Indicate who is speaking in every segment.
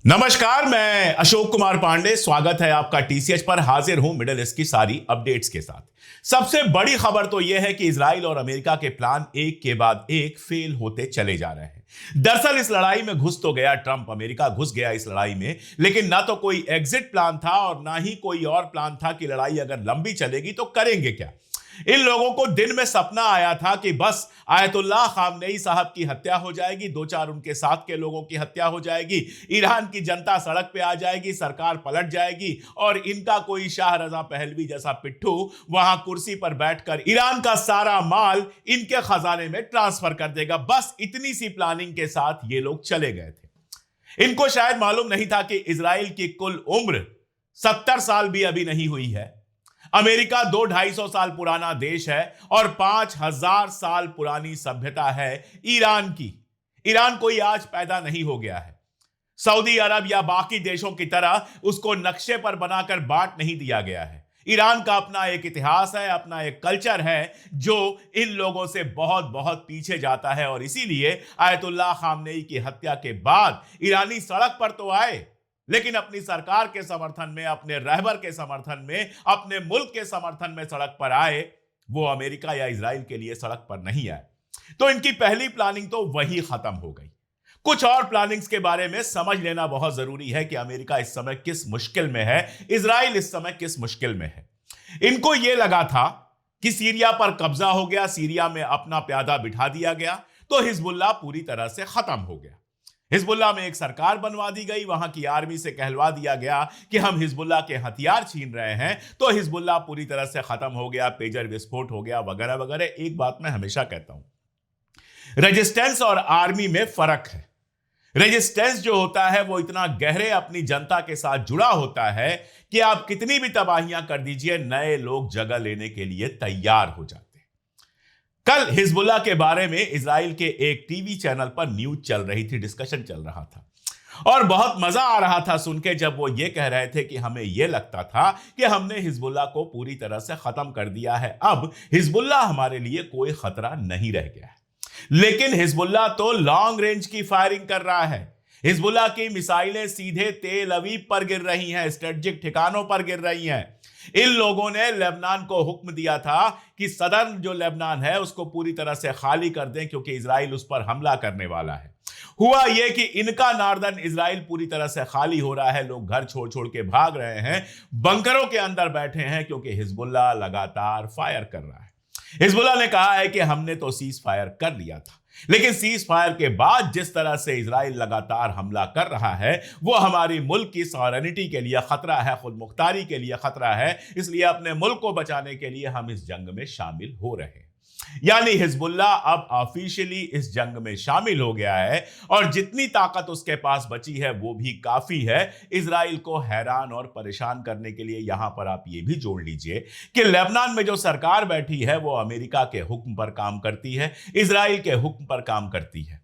Speaker 1: नमस्कार, मैं अशोक कुमार पांडे। स्वागत है आपका टीसीएच पर। हाजिर हूं मिडिल ईस्ट की सारी अपडेट्स के साथ। सबसे बड़ी खबर तो यह है कि इजराइल और अमेरिका के प्लान एक के बाद एक फेल होते चले जा रहे हैं। दरअसल इस लड़ाई में घुस तो गया ट्रंप, अमेरिका घुस गया इस लड़ाई में, लेकिन ना तो कोई एग्जिट प्लान था और ना ही कोई और प्लान था कि लड़ाई अगर लंबी चलेगी तो करेंगे क्या। इन लोगों को दिन में सपना आया था कि बस आयतुल्लाह खामनेई साहब की हत्या हो जाएगी, दो चार उनके साथ के लोगों की हत्या हो जाएगी, ईरान की जनता सड़क पे आ जाएगी, सरकार पलट जाएगी और इनका कोई शाह रजा पहलवी जैसा पिट्ठू वहां कुर्सी पर बैठकर ईरान का सारा माल इनके खजाने में ट्रांसफर कर देगा। बस इतनी सी प्लानिंग के साथ ये लोग चले गए थे। इनको शायद मालूम नहीं था कि इजराइल की कुल उम्र 70 साल भी अभी नहीं हुई है। अमेरिका 200-250 साल पुराना देश है और 5000 साल पुरानी सभ्यता है ईरान की। ईरान कोई आज पैदा नहीं हो गया है। सऊदी अरब या बाकी देशों की तरह उसको नक्शे पर बनाकर बांट नहीं दिया गया है। ईरान का अपना एक इतिहास है, अपना एक कल्चर है जो इन लोगों से बहुत बहुत पीछे जाता है और इसीलिए आयतुल्लाह खामनेई की हत्या के बाद ईरानी सड़क पर तो आए, लेकिन अपनी सरकार के समर्थन में, अपने रहबर के समर्थन में, अपने मुल्क के समर्थन में सड़क पर आए। वो अमेरिका या इजराइल के लिए सड़क पर नहीं आए। तो इनकी पहली प्लानिंग तो वही खत्म हो गई। कुछ और प्लानिंग्स के बारे में समझ लेना बहुत जरूरी है कि अमेरिका इस समय किस मुश्किल में है, इजराइल इस समय किस मुश्किल में है। इनको यह लगा था कि सीरिया पर कब्जा हो गया, सीरिया में अपना प्यादा बिठा दिया गया तो हिजबुल्लाह पूरी तरह से खत्म हो गया। हिजबुल्लाह में एक सरकार बनवा दी गई, वहां की आर्मी से कहलवा दिया गया कि हम हिजबुल्लाह के हथियार छीन रहे हैं, तो हिजबुल्लाह पूरी तरह से खत्म हो गया, पेजर विस्फोट हो गया वगैरह वगैरह। एक बात मैं हमेशा कहता हूं, रेजिस्टेंस और आर्मी में फर्क है। रेजिस्टेंस जो होता है वो इतना गहरे अपनी जनता के साथ जुड़ा होता है कि आप कितनी भी तबाहियां कर दीजिए, नए लोग जगह लेने के लिए तैयार हो जाते हैं। कल हिजबुल्लाह के बारे में इजराइल के एक टीवी चैनल पर न्यूज चल रही थी, डिस्कशन चल रहा था और बहुत मजा आ रहा था सुन के, जब वो ये कह रहे थे कि हमें ये लगता था कि हमने हिजबुल्लाह को पूरी तरह से खत्म कर दिया है, अब हिजबुल्लाह हमारे लिए कोई खतरा नहीं रह गया है। लेकिन हिजबुल्लाह तो लॉन्ग रेंज की फायरिंग कर रहा है। हिजबुल्लाह की मिसाइलें सीधे तेल अवीव पर गिर रही हैं, स्ट्रेटेजिक ठिकानों पर गिर रही हैं। इन लोगों ने लेबनान को हुक्म दिया था कि सदर्न जो लेबनान है उसको पूरी तरह से खाली कर दें क्योंकि इजराइल उस पर हमला करने वाला है। हुआ यह कि इनका नार्दर्न इजराइल पूरी तरह से खाली हो रहा है, लोग घर छोड़ छोड़ के भाग रहे हैं, बंकरों के अंदर बैठे हैं क्योंकि हिजबुल्लाह लगातार फायर कर रहा है। हिजबुल्लाह ने कहा है कि हमने तो सीज फायर कर लिया था, लेकिन सीज फायर के बाद जिस तरह से इजराइल लगातार हमला कर रहा है वो हमारी मुल्क की सॉवरेनिटी के लिए खतरा है, खुद मुख्तारी के लिए खतरा है। इसलिए अपने मुल्क को बचाने के लिए हम इस जंग में शामिल हो रहे हैं। यानी हिजबुल्लाह अब ऑफिशियली इस जंग में शामिल हो गया है और जितनी ताकत उसके पास बची है वो भी काफी है इजराइल को हैरान और परेशान करने के लिए। यहां पर आप ये भी जोड़ लीजिए कि लेबनान में जो सरकार बैठी है वो अमेरिका के हुक्म पर काम करती है, इजराइल के हुक्म पर काम करती है।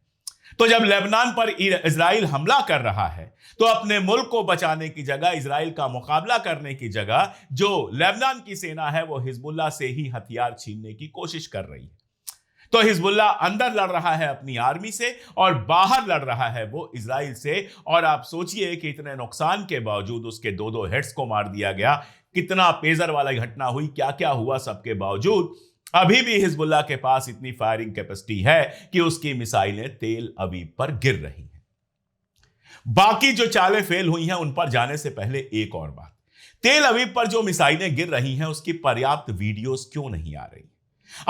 Speaker 1: तो जब लेबनान पर इजराइल हमला कर रहा है तो अपने मुल्क को बचाने की जगह, इजराइल का मुकाबला करने की जगह, जो लेबनान की सेना है वो हिजबुल्लाह से ही हथियार छीनने की कोशिश कर रही है। तो हिजबुल्लाह अंदर लड़ रहा है अपनी आर्मी से और बाहर लड़ रहा है वो इजराइल से। और आप सोचिए कि इतने नुकसान के बावजूद, उसके दो हेड्स को मार दिया गया, कितना पेजर वाला घटना हुई, क्या क्या हुआ, सबके बावजूद अभी भी हिजबुल्लाह के पास इतनी फायरिंग कैपेसिटी है कि उसकी मिसाइलें तेल अवीव पर गिर रही हैं। बाकी जो चालें फेल हुई हैं उन पर जाने से पहले एक और बात, तेल अवीव पर जो मिसाइलें गिर रही हैं उसकी पर्याप्त वीडियोस क्यों नहीं आ रही?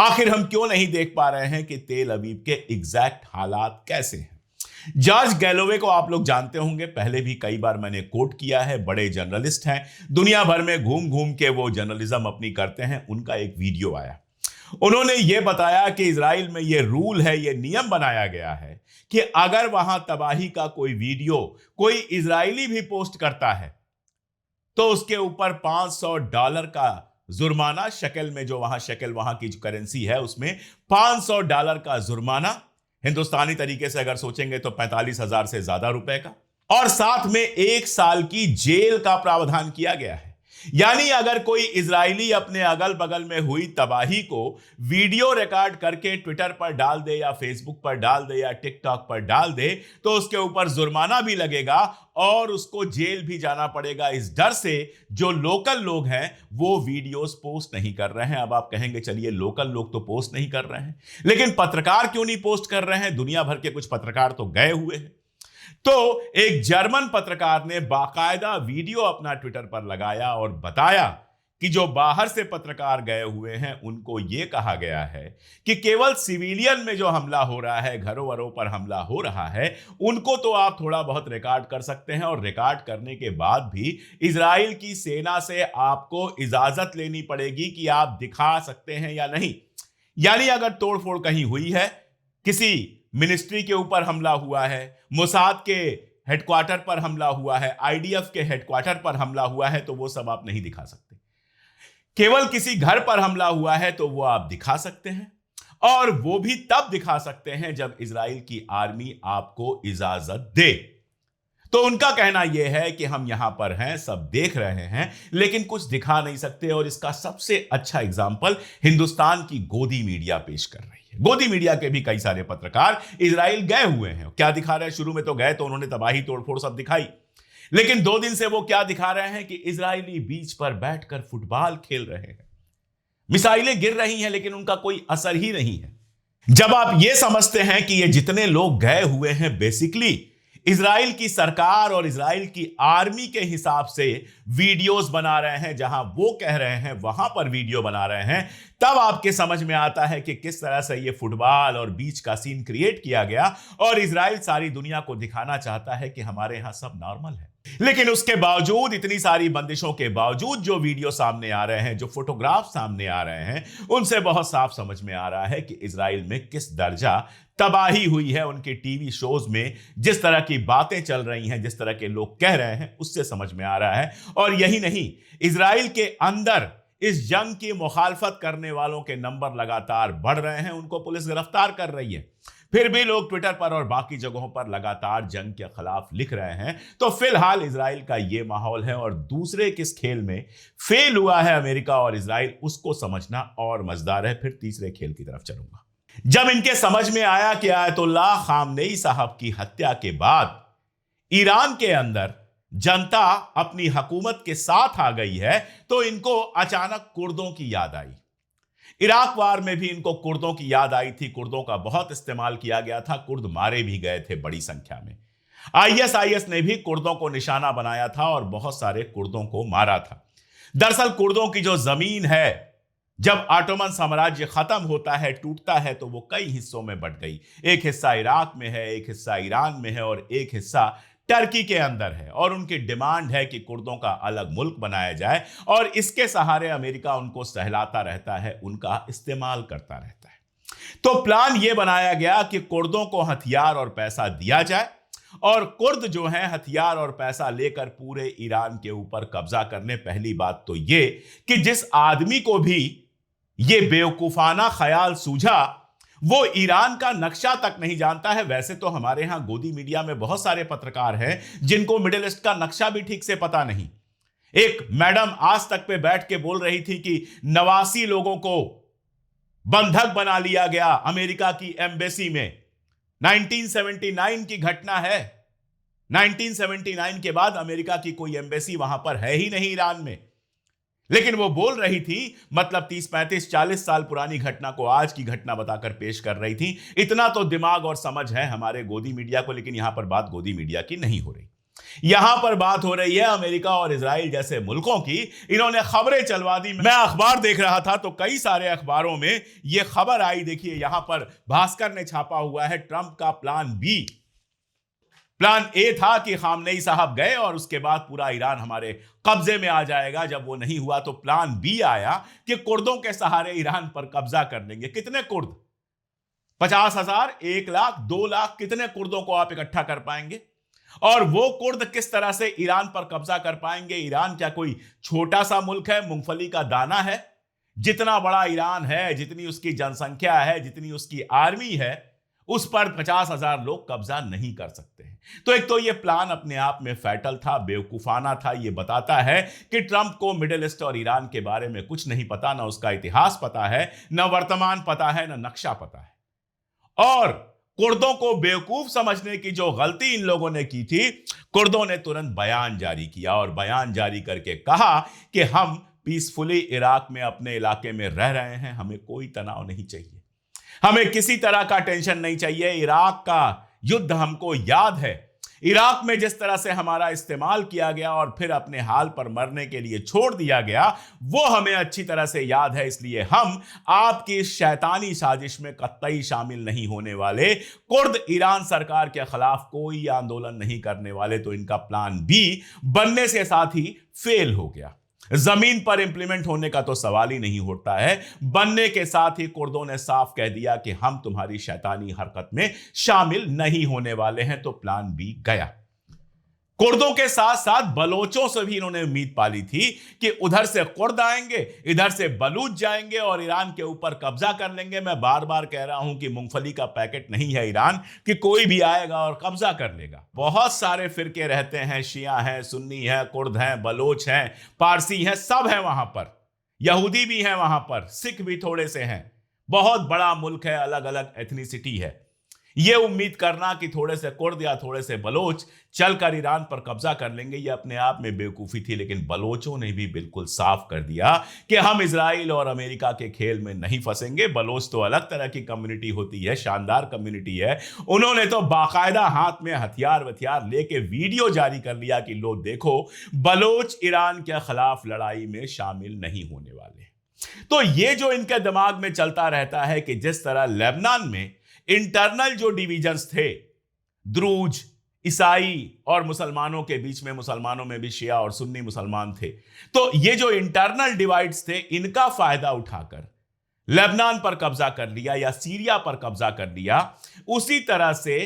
Speaker 1: आखिर हम क्यों नहीं देख पा रहे हैं कि तेल अवीव के एग्जैक्ट हालात कैसे हैं? जॉर्ज गैलोवे को आप लोग जानते होंगे, पहले भी कई बार मैंने कोट किया है, बड़े जर्नलिस्ट हैं, दुनिया भर में घूम घूम के वो जर्नलिज्म अपनी करते हैं। उनका एक वीडियो आया, उन्होंने ये बताया कि इजराइल में ये रूल है, ये नियम बनाया गया है कि अगर वहां तबाही का कोई वीडियो कोई इजरायली भी पोस्ट करता है तो उसके ऊपर $500 का जुर्माना, शकेल में, जो वहां शकेल वहां की जो करेंसी है उसमें $500 का जुर्माना, हिंदुस्तानी तरीके से अगर सोचेंगे तो 45,000 से ज्यादा रुपए का, और साथ में 1 साल की जेल का प्रावधान किया गया है। यानी अगर कोई इजरायली अपने अगल बगल में हुई तबाही को वीडियो रिकॉर्ड करके ट्विटर पर डाल दे या फेसबुक पर डाल दे या टिकटॉक पर डाल दे तो उसके ऊपर जुर्माना भी लगेगा और उसको जेल भी जाना पड़ेगा, इस डर से जो लोकल लोग हैं वो वीडियोस पोस्ट नहीं कर रहे हैं। अब आप कहेंगे चलिए लोकल लोग तो पोस्ट नहीं कर रहे हैं, लेकिन पत्रकार क्यों नहीं पोस्ट कर रहे हैं? दुनिया भर के कुछ पत्रकार तो गए हुए हैं। तो एक जर्मन पत्रकार ने बाकायदा वीडियो अपना ट्विटर पर लगाया और बताया कि जो बाहर से पत्रकार गए हुए हैं उनको यह कहा गया है कि केवल सिविलियन में जो हमला हो रहा है, घरों वरों पर हमला हो रहा है, उनको तो आप थोड़ा बहुत रिकॉर्ड कर सकते हैं और रिकॉर्ड करने के बाद भी इजराइल की सेना से आपको इजाजत लेनी पड़ेगी कि आप दिखा सकते हैं या नहीं। यानी अगर तोड़फोड़ कहीं हुई है, किसी मिनिस्ट्री के ऊपर हमला हुआ है, मोसाद के हेडक्वार्टर पर हमला हुआ है, आईडीएफ के हेडक्वार्टर पर हमला हुआ है, तो वो सब आप नहीं दिखा सकते। केवल किसी घर पर हमला हुआ है तो वो आप दिखा सकते हैं, और वो भी तब दिखा सकते हैं जब इजराइल की आर्मी आपको इजाजत दे। तो उनका कहना यह है कि हम यहां पर हैं, सब देख रहे हैं, लेकिन कुछ दिखा नहीं सकते। और इसका सबसे अच्छा एग्जाम्पल हिंदुस्तान की गोदी मीडिया पेश कर रही है। गोदी मीडिया के भी कई सारे पत्रकार इजराइल गए हुए हैं। क्या दिखा रहे हैं? शुरू में तो गए तो उन्होंने तबाही तोड़फोड़ सब दिखाई, लेकिन 2 दिन से वो क्या दिखा रहे हैं कि इजरायली बीच पर बैठकर फुटबॉल खेल रहे हैं, मिसाइलें गिर रही हैं, लेकिन उनका कोई असर ही नहीं है। जब आप ये समझते हैं कि ये जितने लोग गए हुए हैं बेसिकली इजराइल की सरकार और इजराइल की आर्मी के हिसाब से वीडियोस बना रहे हैं, जहां वो कह रहे हैं वहां पर वीडियो बना रहे हैं, तब आपके समझ में आता है कि किस तरह से ये फुटबॉल और बीच का सीन क्रिएट किया गया और इजराइल सारी दुनिया को दिखाना चाहता है कि हमारे यहां सब नॉर्मल है। लेकिन उसके बावजूद, इतनी सारी बंदिशों के बावजूद जो वीडियो सामने आ रहे हैं, जो फोटोग्राफ सामने आ रहे हैं, उनसे बहुत साफ समझ में आ रहा है कि इजराइल में किस दर्जा तबाही हुई है। उनके टीवी शोज में जिस तरह की बातें चल रही हैं, जिस तरह के लोग कह रहे हैं, उससे समझ में आ रहा है। और यही नहीं, इजराइल के अंदर इस जंग की मुखालफत करने वालों के नंबर लगातार बढ़ रहे हैं, उनको पुलिस गिरफ्तार कर रही है। फिर भी लोग ट्विटर पर और बाकी जगहों पर लगातार जंग के खिलाफ लिख रहे हैं। तो फिलहाल इजराइल का यह माहौल है, और दूसरे किस खेल में फेल हुआ है अमेरिका और इजराइल, उसको समझना और मजेदार है। फिर तीसरे खेल की तरफ चलूंगा। जब इनके समझ में आया कि आयतुल्लाह खामनेई साहब की हत्या के बाद ईरान के अंदर जनता अपनी हुकूमत के साथ आ गई है, तो इनको अचानक कुर्दों की याद आई। इराक वार में भी इनको कुर्दों की याद आई थी। कुर्दों का बहुत इस्तेमाल किया गया था, कुर्द मारे भी गए थे बड़ी संख्या में। आईएसआईएस ने भी कुर्दों को निशाना बनाया था और बहुत सारे कुर्दों को मारा था। दरअसल कुर्दों की जो जमीन है, जब ऑटोमन साम्राज्य खत्म होता है, टूटता है, तो वो कई हिस्सों में बंट गई। एक हिस्सा इराक में है, एक हिस्सा ईरान में है और एक हिस्सा टर्की के अंदर है। और उनकी डिमांड है कि कुर्दों का अलग मुल्क बनाया जाए, और इसके सहारे अमेरिका उनको सहलाता रहता है, उनका इस्तेमाल करता रहता है। तो प्लान यह बनाया गया कि कुर्दों को हथियार और पैसा दिया जाए, और कुर्द जो हैं हथियार और पैसा लेकर पूरे ईरान के ऊपर कब्जा करने। पहली बात तो यह कि जिस आदमी को भी यह बेवकूफाना ख्याल सूझा, वो ईरान का नक्शा तक नहीं जानता है। वैसे तो हमारे यहां गोदी मीडिया में बहुत सारे पत्रकार हैं जिनको मिडिल ईस्ट का नक्शा भी ठीक से पता नहीं। एक मैडम आज तक पे बैठ के बोल रही थी कि 89 लोगों को बंधक बना लिया गया अमेरिका की एम्बेसी में। 1979 की घटना है। 1979 के बाद अमेरिका की कोई एम्बेसी वहां पर है ही नहीं ईरान में। लेकिन वो बोल रही थी, मतलब 30, 35, 40 साल पुरानी घटना को आज की घटना बताकर पेश कर रही थी। इतना तो दिमाग और समझ है हमारे गोदी मीडिया को। लेकिन यहां पर बात गोदी मीडिया की नहीं हो रही। यहां पर बात हो रही है अमेरिका और इजराइल जैसे मुल्कों की। इन्होंने खबरें चलवा दी। मैं अखबार देख रहा था तो कई सारे अखबारों में यह खबर आई। देखिए यहां पर भास्कर ने छापा हुआ है, ट्रंप का प्लान बी। प्लान ए था कि खामनेई साहब गए और उसके बाद पूरा ईरान हमारे कब्जे में आ जाएगा। जब वो नहीं हुआ तो प्लान बी आया कि कुर्दों के सहारे ईरान पर कब्जा कर लेंगे। कितने कुर्द? 50,000, 1 लाख, 2 लाख, कितने कुर्दों को आप इकट्ठा कर पाएंगे? और वो कुर्द किस तरह से ईरान पर कब्जा कर पाएंगे? ईरान क्या कोई छोटा सा मुल्क है, मूंगफली का दाना है? जितना बड़ा ईरान है, जितनी उसकी जनसंख्या है, जितनी उसकी आर्मी है, उस पर 50,000 लोग कब्जा नहीं कर सकते हैं। तो एक तो ये प्लान अपने आप में फैटल था, बेवकूफाना था। ये बताता है कि ट्रंप को मिडिल ईस्ट और ईरान के बारे में कुछ नहीं पता, ना उसका इतिहास पता है, ना वर्तमान पता है, ना नक्शा पता है। और कुर्दों को बेवकूफ समझने की जो गलती इन लोगों ने की थी, कुर्दों ने तुरंत बयान जारी किया और बयान जारी करके कहा कि हम पीसफुली इराक में अपने इलाके में रह रहे हैं, हमें कोई तनाव नहीं चाहिए, हमें किसी तरह का टेंशन नहीं चाहिए। इराक का युद्ध हमको याद है, इराक में जिस तरह से हमारा इस्तेमाल किया गया और फिर अपने हाल पर मरने के लिए छोड़ दिया गया, वो हमें अच्छी तरह से याद है। इसलिए हम आपकी इस शैतानी साजिश में कतई शामिल नहीं होने वाले। कुर्द ईरान सरकार के खिलाफ कोई आंदोलन नहीं करने वाले। तो इनका प्लान बी बनने से साथ ही फेल हो गया। जमीन पर इंप्लीमेंट होने का तो सवाल ही नहीं उठता है। बनने के साथ ही कुर्दों ने साफ कह दिया कि हम तुम्हारी शैतानी हरकत में शामिल नहीं होने वाले हैं। तो प्लान बी गया। कुर्दों के साथ साथ बलोचों से भी इन्होंने उम्मीद पाली थी कि उधर से कुर्द आएंगे, इधर से बलूच जाएंगे और ईरान के ऊपर कब्जा कर लेंगे। मैं बार बार कह रहा हूं कि मूंगफली का पैकेट नहीं है ईरान कि कोई भी आएगा और कब्जा कर लेगा। बहुत सारे फिरके रहते हैं, शिया हैं, सुन्नी हैं, कुर्द हैं, बलोच हैं, पारसी हैं, सब हैं वहां पर, यहूदी भी हैं वहां पर, सिख भी थोड़े से हैं। बहुत बड़ा मुल्क है, अलग अलग एथनिसिटी है। यह उम्मीद करना कि थोड़े से कुर्द या थोड़े से बलोच चलकर ईरान पर कब्जा कर लेंगे, यह अपने आप में बेवकूफी थी। लेकिन बलोचों ने भी बिल्कुल साफ कर दिया कि हम इजराइल और अमेरिका के खेल में नहीं फंसेंगे। बलोच तो अलग तरह की कम्युनिटी होती है, शानदार कम्युनिटी है। उन्होंने तो बाकायदा हाथ में हथियार वथियार लेके वीडियो जारी कर लिया कि लो देखो, बलोच ईरान के खिलाफ लड़ाई में शामिल नहीं होने वाले। तो ये जो इनके दिमाग में चलता रहता है कि जिस तरह लेबनान में इंटरनल जो डिवीजन्स थे, द्रूज, ईसाई और मुसलमानों के बीच में, मुसलमानों में भी शिया और सुन्नी मुसलमान थे, तो ये जो इंटरनल डिवाइड्स थे, इनका फायदा उठाकर लेबनान पर कब्जा कर लिया या सीरिया पर कब्जा कर लिया। उसी तरह से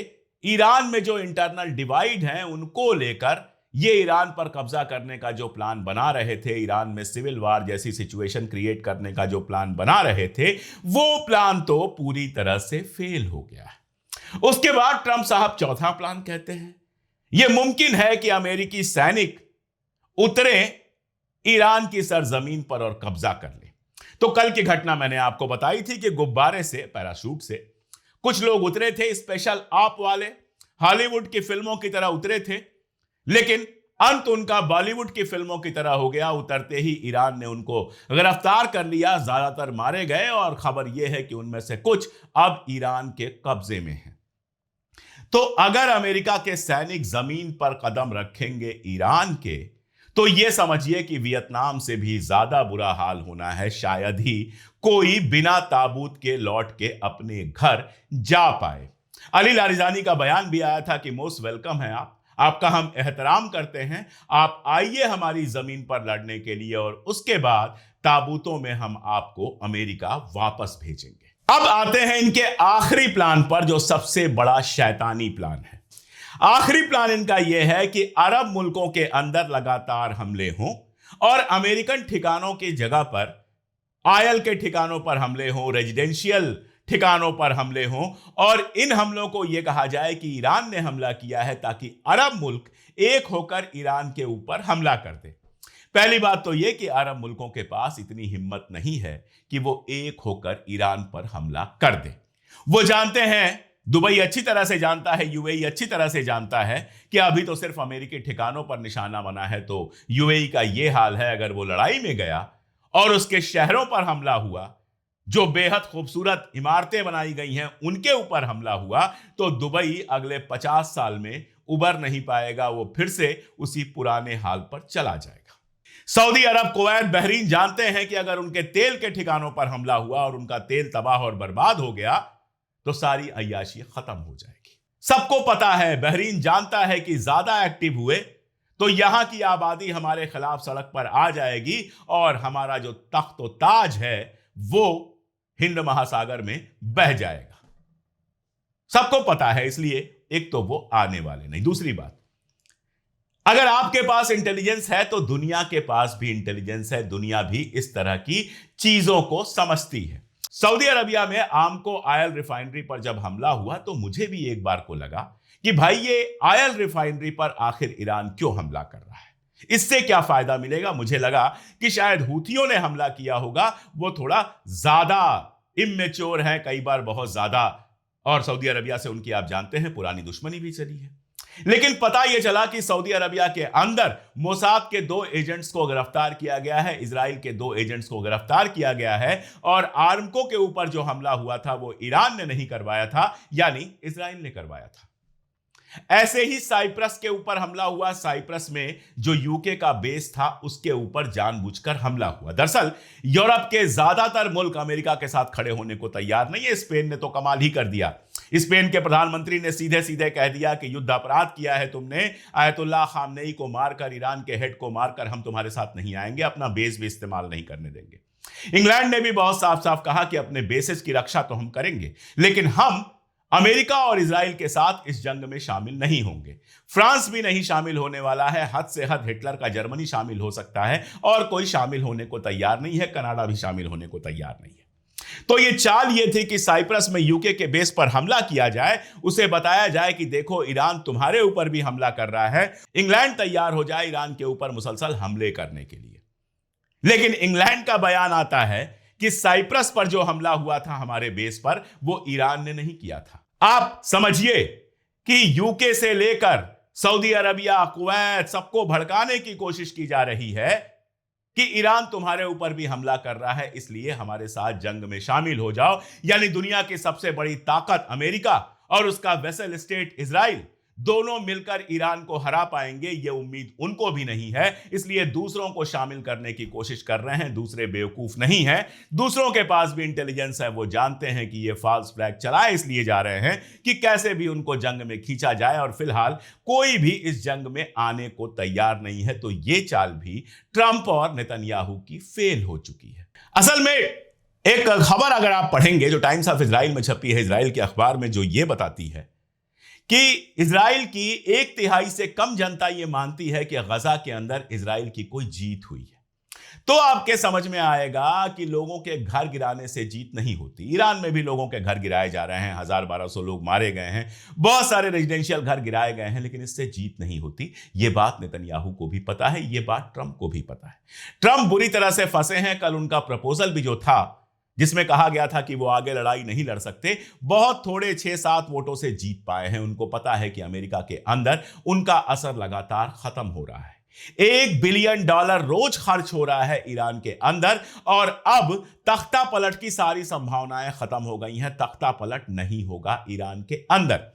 Speaker 1: ईरान में जो इंटरनल डिवाइड हैं, उनको लेकर ये ईरान पर कब्जा करने का जो प्लान बना रहे थे, ईरान में सिविल वार जैसी सिचुएशन क्रिएट करने का जो प्लान बना रहे थे, वो प्लान तो पूरी तरह से फेल हो गया। उसके बाद ट्रंप साहब चौथा प्लान कहते हैं, यह मुमकिन है कि अमेरिकी सैनिक उतरे ईरान की सरजमीन पर और कब्जा कर ले। तो कल की घटना मैंने आपको बताई थी कि गुब्बारे से, पैराशूट से कुछ लोग उतरे थे, स्पेशल ऑप वाले, हॉलीवुड की फिल्मों की तरह उतरे थे, लेकिन अंत उनका बॉलीवुड की फिल्मों की तरह हो गया। उतरते ही ईरान ने उनको गिरफ्तार कर लिया, ज्यादातर मारे गए और खबर यह है कि उनमें से कुछ अब ईरान के कब्जे में हैं। तो अगर अमेरिका के सैनिक जमीन पर कदम रखेंगे ईरान के, तो यह समझिए कि वियतनाम से भी ज्यादा बुरा हाल होना है। शायद ही कोई बिना ताबूत के लौट के अपने घर जा पाए। अली लारिजानी का बयान भी आया था कि मोस्ट वेलकम है आप, आपका हम एहतराम करते हैं, आप आइए हमारी जमीन पर लड़ने के लिए और उसके बाद ताबूतों में हम आपको अमेरिका वापस भेजेंगे। अब आते हैं इनके आखिरी प्लान पर, जो सबसे बड़ा शैतानी प्लान है। आखिरी प्लान इनका यह है कि अरब मुल्कों के अंदर लगातार हमले हों और अमेरिकन ठिकानों की जगह पर, आयल के ठिकानों पर हमले हों, रेजिडेंशियल ठिकानों पर हमले हों और इन हमलों को यह कहा जाए कि ईरान ने हमला किया है, ताकि अरब मुल्क एक होकर ईरान के ऊपर हमला कर दे। पहली बात तो यह कि अरब मुल्कों के पास इतनी हिम्मत नहीं है कि वो एक होकर ईरान पर हमला कर दे। वो जानते हैं, दुबई अच्छी तरह से जानता है, यूएई अच्छी तरह से जानता है कि अभी तो सिर्फ अमेरिकी ठिकानों पर निशाना बना है। तो यूएई का यह हाल है, अगर वो लड़ाई में गया और उसके शहरों पर हमला हुआ, जो बेहद खूबसूरत इमारतें बनाई गई हैं उनके ऊपर हमला हुआ, तो दुबई अगले 50 साल में उबर नहीं पाएगा, वो फिर से उसी पुराने हाल पर चला जाएगा। सऊदी अरब, कुवैत, बहरीन जानते हैं कि अगर उनके तेल के ठिकानों पर हमला हुआ और उनका तेल तबाह और बर्बाद हो गया, तो सारी अय्याशी खत्म हो जाएगी। सबको पता है, बहरीन जानता है कि ज्यादा एक्टिव हुए तो यहां की आबादी हमारे खिलाफ सड़क पर आ जाएगी और हमारा जो तख्त व ताज है वो हिंद महासागर में बह जाएगा। सबको पता है, इसलिए एक तो वो आने वाले नहीं। दूसरी बात, अगर आपके पास इंटेलिजेंस है तो दुनिया के पास भी इंटेलिजेंस है, दुनिया भी इस तरह की चीजों को समझती है। सऊदी अरबिया में आमको ऑयल रिफाइनरी पर जब हमला हुआ तो मुझे भी एक बार को लगा कि भाई ये ऑयल रिफाइनरी पर आखिर ईरान क्यों हमला कर रहा है, इससे क्या फायदा मिलेगा। मुझे लगा कि शायद हूथियों ने हमला किया होगा, वो थोड़ा ज्यादा इमेच्योर है, कई बार बहुत ज्यादा, और सऊदी अरबिया से उनकी आप जानते हैं पुरानी दुश्मनी भी चली है। लेकिन पता यह चला कि सऊदी अरबिया के अंदर मोसाद के 2 एजेंट्स को गिरफ्तार किया गया है, इजराइल के 2 एजेंट्स को गिरफ्तार किया गया है, और आर्मको के ऊपर जो हमला हुआ था वो ईरान ने नहीं करवाया था, यानी इजराइल ने करवाया था। ऐसे ही साइप्रस के ऊपर हमला हुआ। साइप्रस में जो यूके का बेस था उसके ऊपर जानबूझकर हमला हुआ। दरअसल यूरोप के ज्यादातर मुल्क अमेरिका के साथ खड़े होने को तैयार नहीं है। स्पेन ने तो कमाल ही कर दिया। स्पेन के प्रधानमंत्री ने सीधे सीधे कह दिया कि युद्ध अपराध किया है तुमने, आयतुल्लाह खामनेई को मारकर, ईरान के हेड को मारकर हम तुम्हारे साथ नहीं आएंगे, अपना बेस भी इस्तेमाल नहीं करने देंगे। इंग्लैंड ने भी बहुत साफ साफ कहा कि अपने बेसिस की रक्षा तो हम करेंगे, लेकिन हम अमेरिका और इजराइल के साथ इस जंग में शामिल नहीं होंगे। फ्रांस भी नहीं शामिल होने वाला है। हद से हद हिटलर का जर्मनी शामिल हो सकता है, और कोई शामिल होने को तैयार नहीं है। कनाडा भी शामिल होने को तैयार नहीं है। तो ये चाल ये थी कि साइप्रस में यूके के बेस पर हमला किया जाए, उसे बताया जाए कि देखो ईरान तुम्हारे ऊपर भी हमला कर रहा है, इंग्लैंड तैयार हो जाए ईरान के ऊपर मुसलसल हमले करने के लिए। लेकिन इंग्लैंड का बयान आता है कि साइप्रस पर जो हमला हुआ था हमारे बेस पर, वो ईरान ने नहीं किया था। आप समझिए कि यूके से लेकर सऊदी अरबिया, कुवैत, सबको भड़काने की कोशिश की जा रही है कि ईरान तुम्हारे ऊपर भी हमला कर रहा है, इसलिए हमारे साथ जंग में शामिल हो जाओ। यानी दुनिया की सबसे बड़ी ताकत अमेरिका और उसका वेसल स्टेट इजराइल, दोनों मिलकर ईरान को हरा पाएंगे, यह उम्मीद उनको भी नहीं है। इसलिए दूसरों को शामिल करने की कोशिश कर रहे हैं। दूसरे बेवकूफ नहीं हैं, दूसरों के पास भी इंटेलिजेंस है। वो जानते हैं कि ये फॉल्स फ्लैग चलाए इसलिए जा रहे हैं कि कैसे भी उनको जंग में खींचा जाए, और फिलहाल कोई भी इस जंग में आने को तैयार नहीं है। तो ये चाल भी ट्रंप और नेतन्याहू की फेल हो चुकी है। असल में एक खबर अगर आप पढ़ेंगे जो टाइम्स ऑफ इजराइल में छपी है, इजराइल के अखबार में, जो ये बताती है कि इजराइल की 1/3 से कम जनता यह मानती है कि गजा के अंदर इजराइल की कोई जीत हुई है। तो आपके समझ में आएगा कि लोगों के घर गिराने से जीत नहीं होती। ईरान में भी लोगों के घर गिराए जा रहे हैं, 1000-1200 लोग मारे गए हैं, बहुत सारे रेजिडेंशियल घर गिराए गए हैं, लेकिन इससे जीत नहीं होती। यह बात नेतन्याहू को भी पता है, यह बात ट्रंप को भी पता है। ट्रंप बुरी तरह से फंसे हैं। कल उनका प्रपोजल भी जो था, जिसमें कहा गया था कि वो आगे लड़ाई नहीं लड़ सकते, बहुत थोड़े 6-7 वोटों से जीत पाए हैं। उनको पता है कि अमेरिका के अंदर उनका असर लगातार खत्म हो रहा है। $1 बिलियन रोज खर्च हो रहा है ईरान के अंदर, और अब तख्ता पलट की सारी संभावनाएं खत्म हो गई हैं। तख्ता पलट नहीं होगा ईरान के अंदर।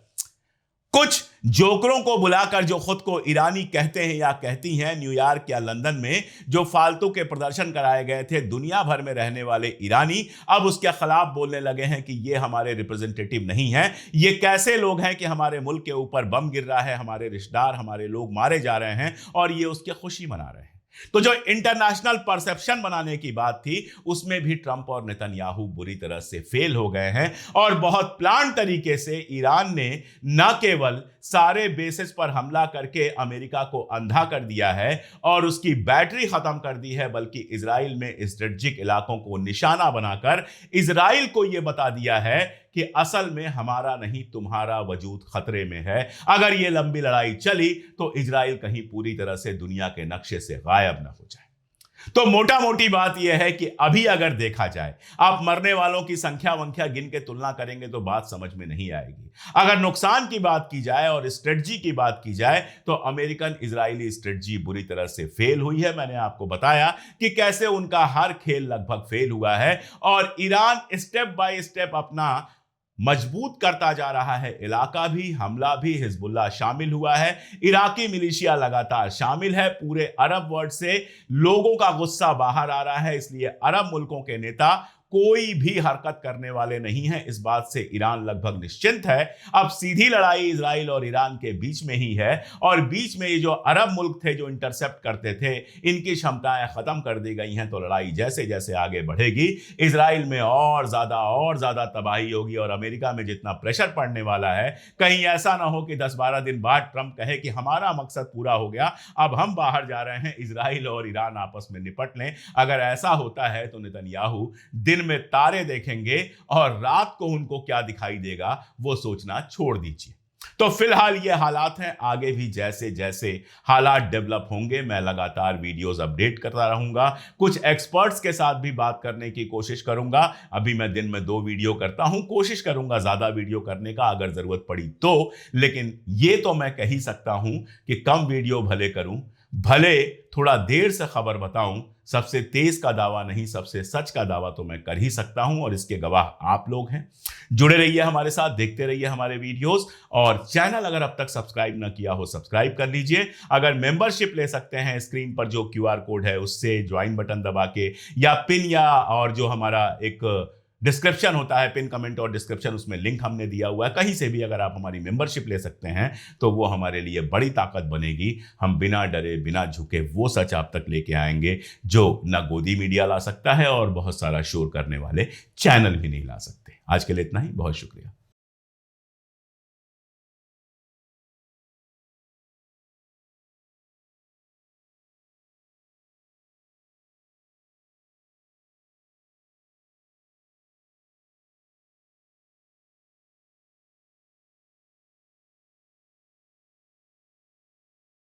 Speaker 1: कुछ जोकरों को बुलाकर, जो खुद को ईरानी कहते हैं या कहती हैं, न्यूयॉर्क या लंदन में जो फालतू के प्रदर्शन कराए गए थे, दुनिया भर में रहने वाले ईरानी अब उसके खिलाफ बोलने लगे हैं कि ये हमारे रिप्रेजेंटेटिव नहीं है। ये कैसे लोग हैं कि हमारे मुल्क के ऊपर बम गिर रहा है, हमारे रिश्तेदार, हमारे लोग मारे जा रहे हैं, और ये उसकी खुशी मना रहे हैं। तो जो इंटरनेशनल परसेप्शन बनाने की बात थी, उसमें भी ट्रंप और नेतन्याहू बुरी तरह से फेल हो गए हैं। और बहुत प्लान तरीके से ईरान ने न केवल सारे बेसिस पर हमला करके अमेरिका को अंधा कर दिया है और उसकी बैटरी खत्म कर दी है, बल्कि इजराइल में स्ट्रेटेजिक इलाकों को निशाना बनाकर इजराइल को यह बता दिया है कि असल में हमारा नहीं तुम्हारा वजूद खतरे में है। अगर यह लंबी लड़ाई चली तो इजराइल कहीं पूरी तरह से दुनिया के नक्शे से गायब ना हो जाए। तो मोटा मोटी बात यह है कि अभी अगर देखा जाए, आप मरने वालों की संख्या वंख्या गिन के तुलना करेंगे तो बात समझ में नहीं आएगी। अगर नुकसान की बात की जाए और स्ट्रेटजी की बात की जाए तो अमेरिकन इजरायली स्ट्रेटजी बुरी तरह से फेल हुई है। मैंने आपको बताया कि कैसे उनका हर खेल लगभग फेल हुआ है, और ईरान स्टेप बाय स्टेप अपना मजबूत करता जा रहा है। इलाका भी, हमला भी, हिजबुल्लाह शामिल हुआ है, इराकी मिलिशिया लगातार शामिल है। पूरे अरब वर्ल्ड से लोगों का गुस्सा बाहर आ रहा है, इसलिए अरब मुल्कों के नेता कोई भी हरकत करने वाले नहीं है। इस बात से ईरान लगभग निश्चिंत है। अब सीधी लड़ाई इजराइल और ईरान के बीच में ही है, और बीच में ये जो अरब मुल्क थे जो इंटरसेप्ट करते थे, इनकी क्षमताएं खत्म कर दी गई हैं। तो लड़ाई जैसे जैसे आगे बढ़ेगी, इजराइल में और ज्यादा तबाही होगी, और अमेरिका में जितना प्रेशर पड़ने वाला है, कहीं ऐसा ना हो कि 10-12 दिन बाद ट्रंप कहे कि हमारा मकसद पूरा हो गया, अब हम बाहर जा रहे हैं, इजराइल और ईरान आपस में निपट लें। अगर ऐसा होता है तो नेतन्याहू दिन में तारे देखेंगे और रात को उनको क्या दिखाई देगा वो सोचना छोड़ दीजिए। तो फिलहाल ये हालात हैं, आगे भी जैसे जैसे हालात डेवलप होंगे मैं लगातार वीडियोस अपडेट करता रहूंगा, कुछ एक्सपर्ट्स के साथ भी बात करने की कोशिश करूंगा। अभी मैं दिन में 2 वीडियो करता हूं, कोशिश करूंगा ज्यादा वीडियो करने का अगर जरूरत पड़ी तो, लेकिन ये तो मैं कह ही सकता हूं कि कम वीडियो भले करूं, भले थोड़ा देर से खबर बताऊं, सबसे तेज का दावा नहीं सबसे सच का दावा तो मैं कर ही सकता हूं, और इसके गवाह आप लोग हैं। जुड़े रहिए हमारे साथ, देखते रहिए हमारे वीडियोस, और चैनल अगर अब तक सब्सक्राइब ना किया हो सब्सक्राइब कर लीजिए। अगर मेंबरशिप ले सकते हैं, स्क्रीन पर जो क्यूआर कोड है उससे ज्वाइन बटन दबा के, या पिन, या और जो हमारा एक डिस्क्रिप्शन होता है, पिन कमेंट और डिस्क्रिप्शन, उसमें लिंक हमने दिया हुआ है, कहीं से भी अगर आप हमारी मेंबरशिप ले सकते हैं तो वो हमारे लिए बड़ी ताकत बनेगी। हम बिना डरे बिना झुके वो सच आप तक लेके आएंगे जो ना गोदी मीडिया ला सकता है और बहुत सारा शोर करने वाले चैनल भी नहीं ला सकते। आज के लिए इतना ही, बहुत शुक्रिया।